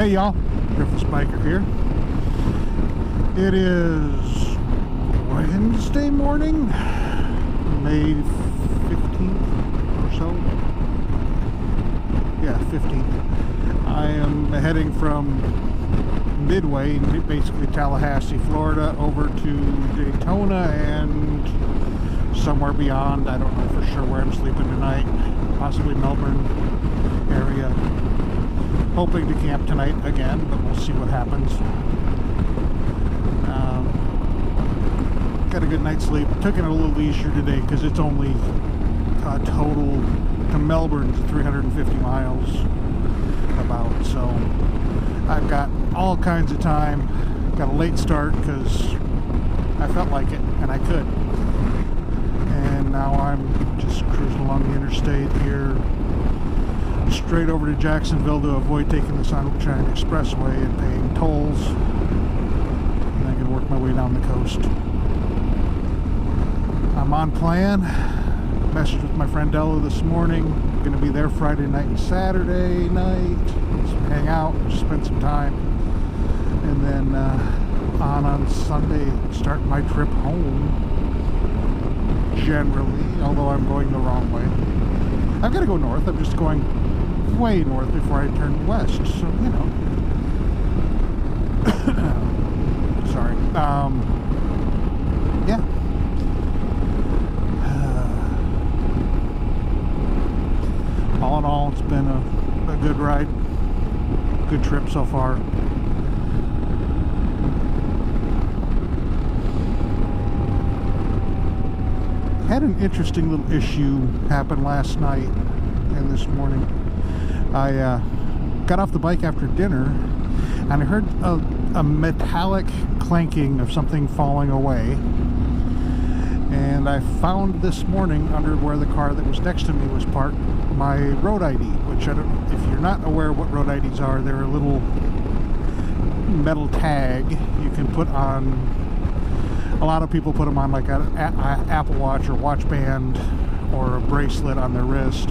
Hey y'all, driftlessbiker here. It is Wednesday morning, May 15th or so. Yeah, 15th. I am heading from Midway, basically Tallahassee, Florida, over to Daytona and somewhere beyond. I don't know for sure where I'm sleeping tonight. Possibly Melbourne area. Hoping to camp tonight again, but we'll see what happens. Got a good night's sleep. Took it a little leisure today because it's only total to Melbourne to 350 miles about. So I've got all kinds of time. Got a late start because I felt like it and I could. And now I'm just cruising along the interstate here, straight over to Jacksonville to avoid taking the Sunshine Expressway and paying tolls. And I can work my way down the coast. I'm on plan. Messaged with my friend Della this morning. Going to be there Friday night and Saturday night. Hang out, spend some time. And then on Sunday, start my trip home. Generally, although I'm going the wrong way. I've got to go north. I'm just going way north before I turn west, so you know. Sorry. Yeah. All in all, it's been a good ride, good trip so far. Had an interesting little issue happen last night and this morning. I got off the bike after dinner and I heard a metallic clanking of something falling away, and I found this morning under where the car that was next to me was parked my road ID, which I don't, if you're not aware of what road IDs are, they're a little metal tag you can put on. A lot of people put them on like an Apple Watch or watch band or a bracelet on their wrist.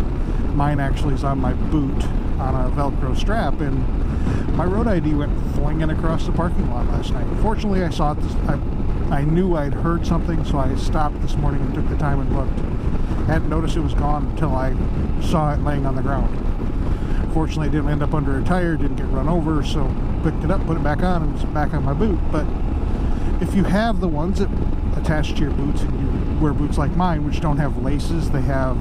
Mine actually is on my boot on a Velcro strap, and my road ID went flinging across the parking lot last night. Fortunately, I saw it. I knew I'd heard something, so I stopped this morning and took the time and looked. I hadn't noticed it was gone until I saw it laying on the ground. Fortunately, it didn't end up under a tire, didn't get run over, so picked it up, put it back on, and it's back on my boot. But if you have the ones that attach to your boots, and you wear boots like mine, which don't have laces, they have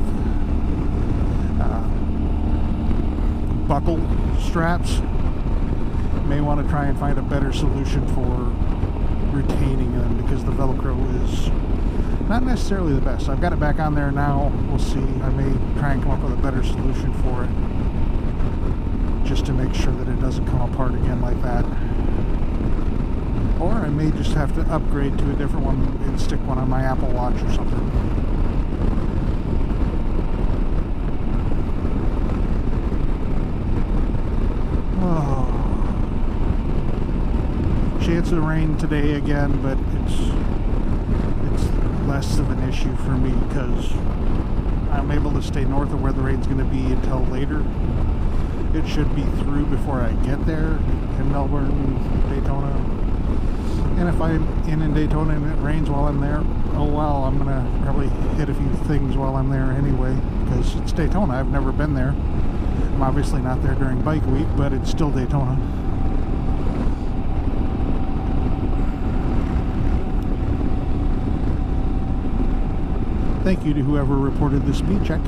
buckle straps, you may want to try and find a better solution for retaining them, because the Velcro is not necessarily the best. I've got it back on there now. We'll see. I may try and come up with a better solution for it, just to make sure that it doesn't come apart again like that. Or I may just have to upgrade to a different one and stick one on my Apple Watch or something. Oh. Chance of rain today again, but it's less of an issue for me because I'm able to stay north of where the rain's going to be until later. It should be through before I get there in Melbourne, Daytona. And if I'm in Daytona and it rains while I'm there, oh well, I'm going to probably hit a few things while I'm there anyway, because it's Daytona. I've never been there. I'm obviously not there during bike week, but it's still Daytona. Thank you to whoever reported the speed check.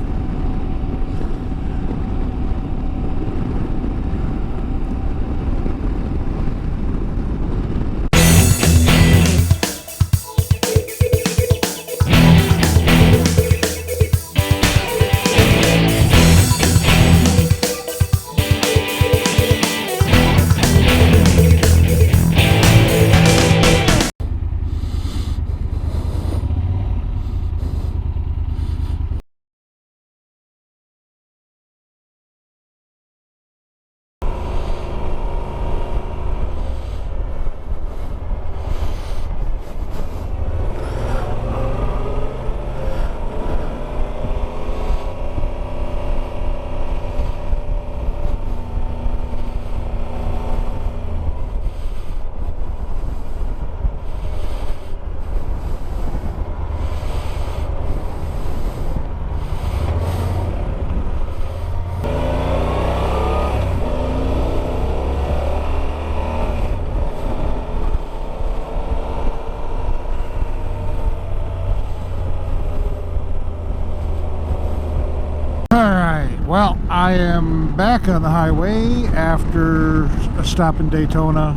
Well, I am back on the highway after a stop in Daytona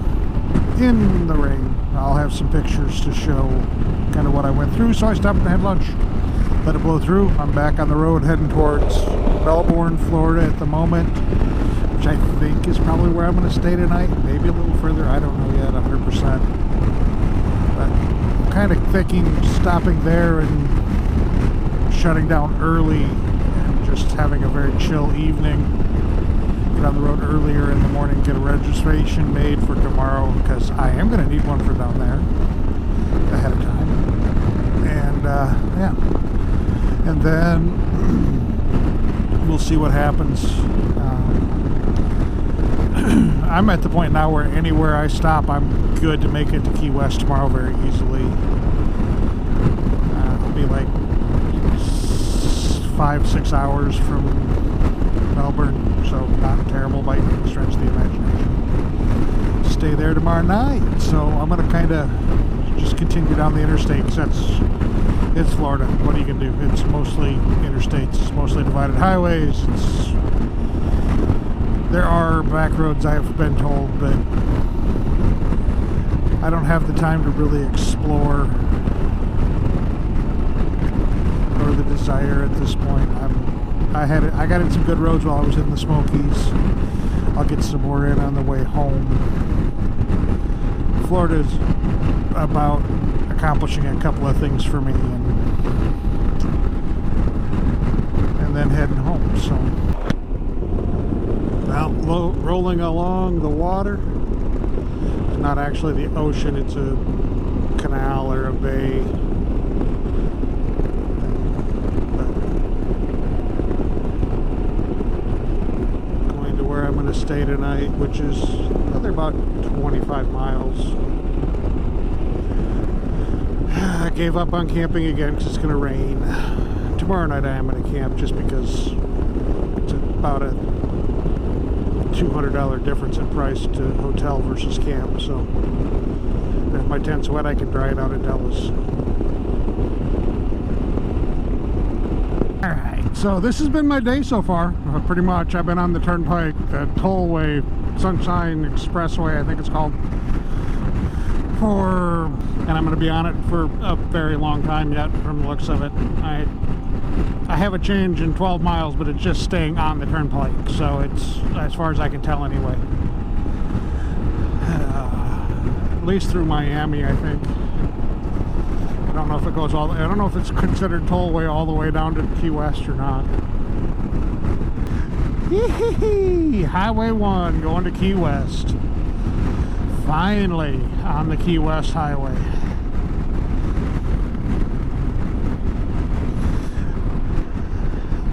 in the rain. I'll have some pictures to show kind of what I went through, so I stopped and had lunch. Let it blow through. I'm back on the road heading towards Melbourne, Florida at the moment, which I think is probably where I'm going to stay tonight. Maybe a little further. I don't know yet 100%. But I'm kind of thinking stopping there and shutting down early and just having a very chill evening. Get on the road earlier in the morning, get a registration made for tomorrow, because I am going to need one for down there ahead of time. And yeah. And then we'll see what happens. I'm at the point now where anywhere I stop, I'm good to make it to Key West tomorrow very easily. It'll be like 5-6 hours from Melbourne, so not a terrible by any stretch of the imagination. Stay there tomorrow night, so I'm going to kind of just continue down the interstate, because it's Florida. What are you going to do? It's mostly interstates, it's mostly divided highways. There are back roads, I've been told, but I don't have the time to really explore, or the desire at this point. I got in some good roads while I was in the Smokies. I'll get some more in on the way home. Florida's about accomplishing a couple of things for me, and then heading home. So now rolling along the water. It's not actually the ocean, it's a canal or a bay. But going to where I'm going to stay tonight, which is they're about 25 miles. I gave up on camping again because it's going to rain. Tomorrow night I am going to camp, just because it's about a $200 difference in price to hotel versus camp. So if my tent's wet, I can dry it out at Dallas. Alright, so this has been my day so far. Pretty much. I've been on the Turnpike, the Tollway, Sunshine Expressway, I think it's called, and I'm going to be on it for a very long time yet from the looks of it. I have a change in 12 miles, but it's just staying on the Turnpike, so it's, as far as I can tell anyway, at least through Miami, I think. I don't know if it goes all, I don't know if it's considered tollway all the way down to Key West or not. Yee-hee-hee! Highway 1 going to Key West. Finally on the Key West Highway.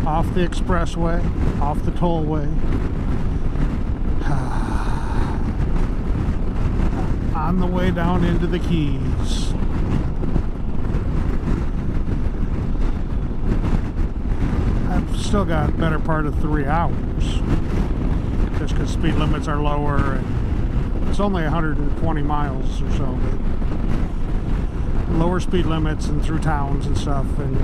Off the expressway, off the tollway. On the way down into the Keys. I've still got a better part of 3 hours, just because speed limits are lower, and it's only 120 miles or so, but lower speed limits and through towns and stuff, and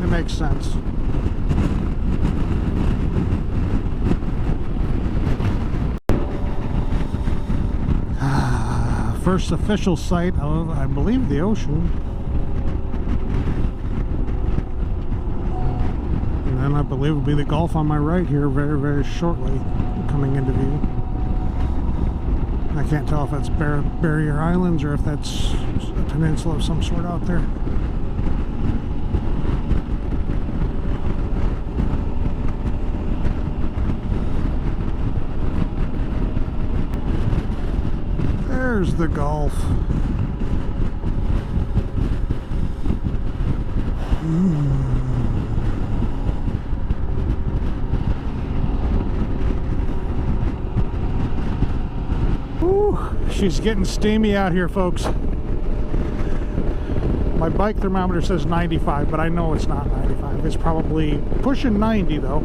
it makes sense. First official sight of, I believe, the ocean. And then I believe will be the Gulf on my right here very, very shortly, coming into view. I can't tell if that's Barrier Islands or if that's a peninsula of some sort out there. There's the Gulf. Whew, she's getting steamy out here, folks. My bike thermometer says 95, but I know it's not 95. It's probably pushing 90 though.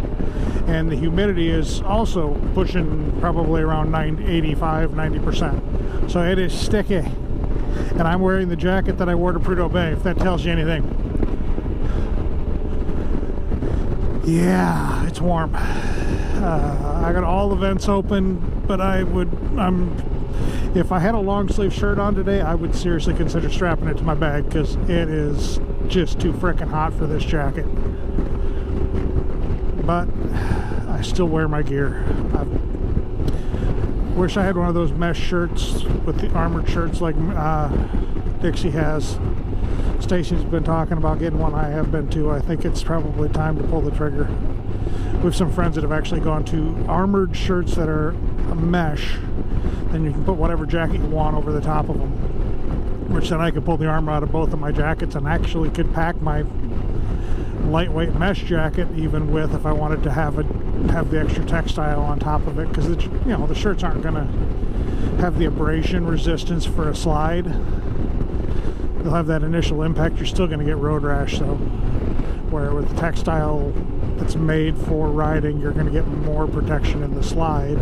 And the humidity is also pushing probably around 85, 90%. So it is sticky. And I'm wearing the jacket that I wore to Prudhoe Bay, if that tells you anything. Yeah, it's warm. I got all the vents open, but if I had a long sleeve shirt on today, I would seriously consider strapping it to my bag because it is just too frickin' hot for this jacket. But I still wear my gear. I wish I had one of those mesh shirts with the armored shirts like Dixie has. Stacy's been talking about getting one. I have been too. I think it's probably time to pull the trigger. We have some friends that have actually gone to armored shirts that are a mesh. Then you can put whatever jacket you want over the top of them. Which then I could pull the armor out of both of my jackets and actually could pack my lightweight mesh jacket even with, if I wanted to have the extra textile on top of it, because the shirts aren't going to have the abrasion resistance for a slide. They'll have that initial impact. You're still going to get road rash though, where with the textile that's made for riding, you're going to get more protection in the slide.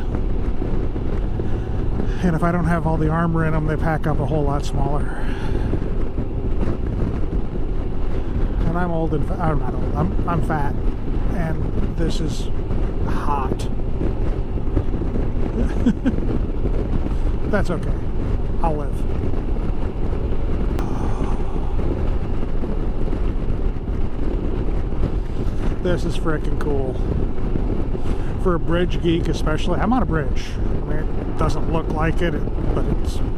And if I don't have all the armor in them, they pack up a whole lot smaller. And I'm old and I'm not old. I'm fat, and this is hot. That's okay. I'll live. This is frickin' cool. For a bridge geek especially. I'm on a bridge. I mean, it doesn't look like it, but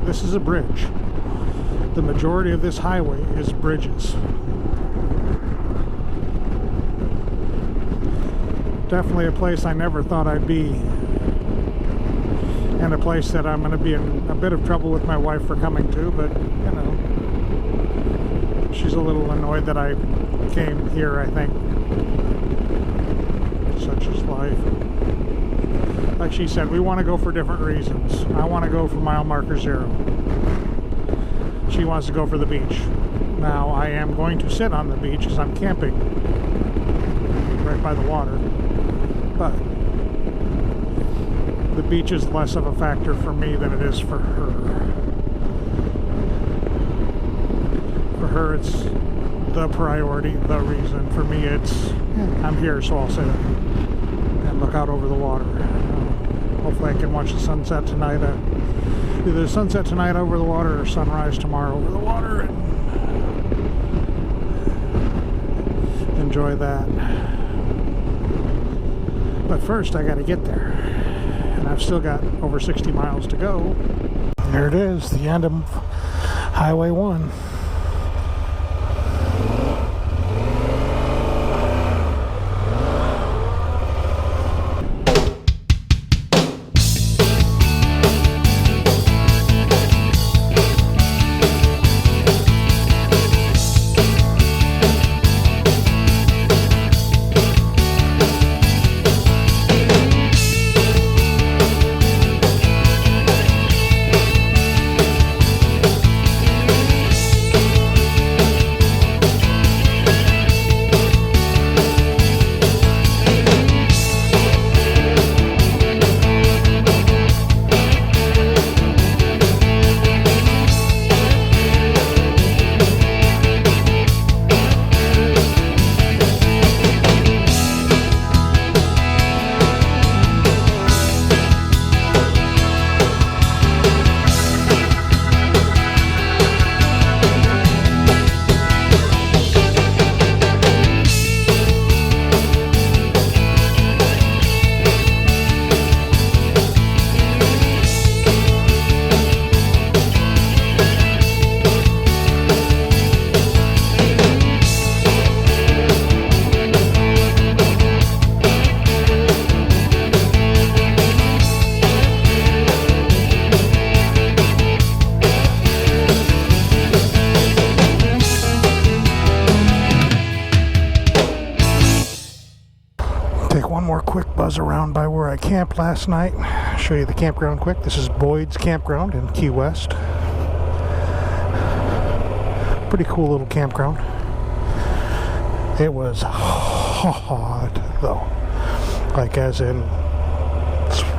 this is a bridge. The majority of this highway is bridges. Definitely a place I never thought I'd be. And a place that I'm going to be in a bit of trouble with my wife for coming to, but, you know, she's a little annoyed that I came here, I think. Such is life. Like she said, we want to go for different reasons. I want to go for mile marker 0. She wants to go for the beach. Now, I am going to sit on the beach because I'm camping right by the water. But the beach is less of a factor for me than it is for her. For her, it's the priority, the reason. For me, it's, I'm here, so I'll sit and look out over the water. Hopefully I can watch the sunset tonight. Either sunset tonight over the water or sunrise tomorrow over the water, and enjoy that. But first I gotta get there, and I've still got over 60 miles to go. There it is, the end of Highway 1. Buzz around by where I camped last night. Show you the campground quick. This is Boyd's Campground in Key West. Pretty cool little campground. It was hot though, like as in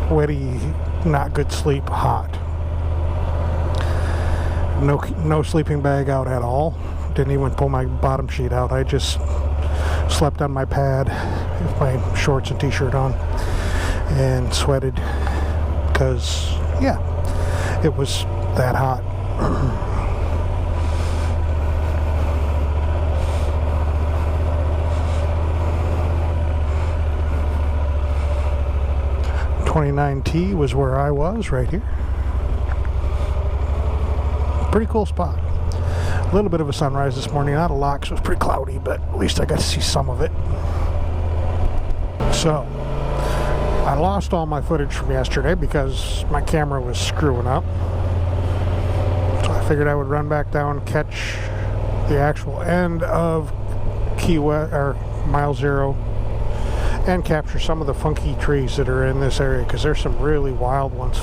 sweaty, not good sleep hot. No sleeping bag out at all. Didn't even pull my bottom sheet out. I just Slept on my pad with my shorts and t-shirt on and sweated because, yeah, it was that hot. 29T was where I was, right here. Pretty cool spot. A little bit of a sunrise this morning, not a lot because it was pretty cloudy, but at least I got to see some of it. So, I lost all my footage from yesterday because my camera was screwing up. So I figured I would run back down, catch the actual end of Key West, or Mile Zero, and capture some of the funky trees that are in this area because there's some really wild ones.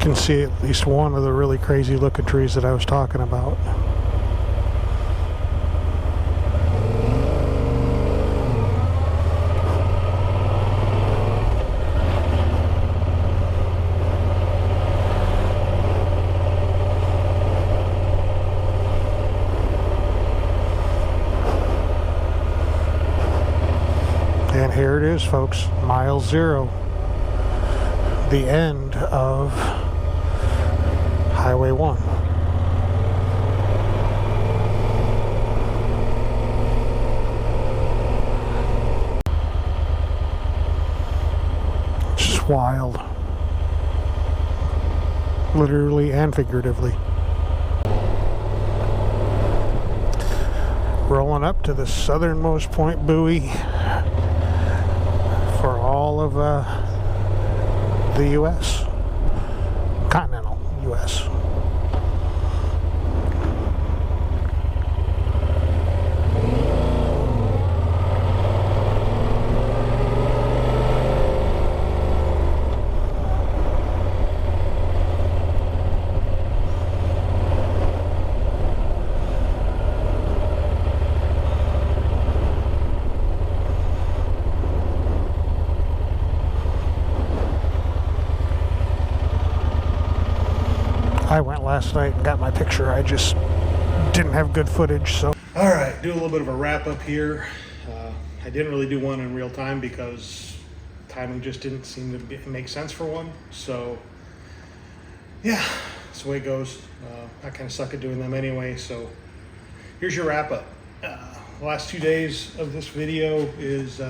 Can see at least one of the really crazy looking trees that I was talking about. And here it is, folks, Mile Zero, the end of Highway 1. It's just wild. Literally and figuratively. Rolling up to the southernmost point buoy for all of the U.S. Continental U.S. I went last night and got my picture. I just didn't have good footage, so. All right, do a little bit of a wrap up here. I didn't really do one in real time because timing just didn't seem to make sense for one. So, yeah, that's the way it goes. I kind of suck at doing them anyway, so here's your wrap up. The last 2 days of this video is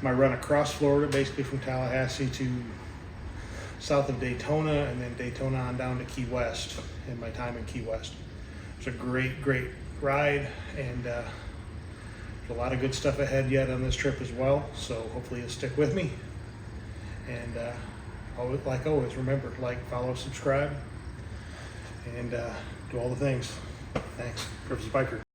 my run across Florida, basically from Tallahassee to south of Daytona, and then Daytona on down to Key West, and my time in Key West. It's a great ride, and there's a lot of good stuff ahead yet on this trip as well, so hopefully you'll stick with me. And like always, remember, like, follow, subscribe, and do all the things. Thanks. Driftless Biker.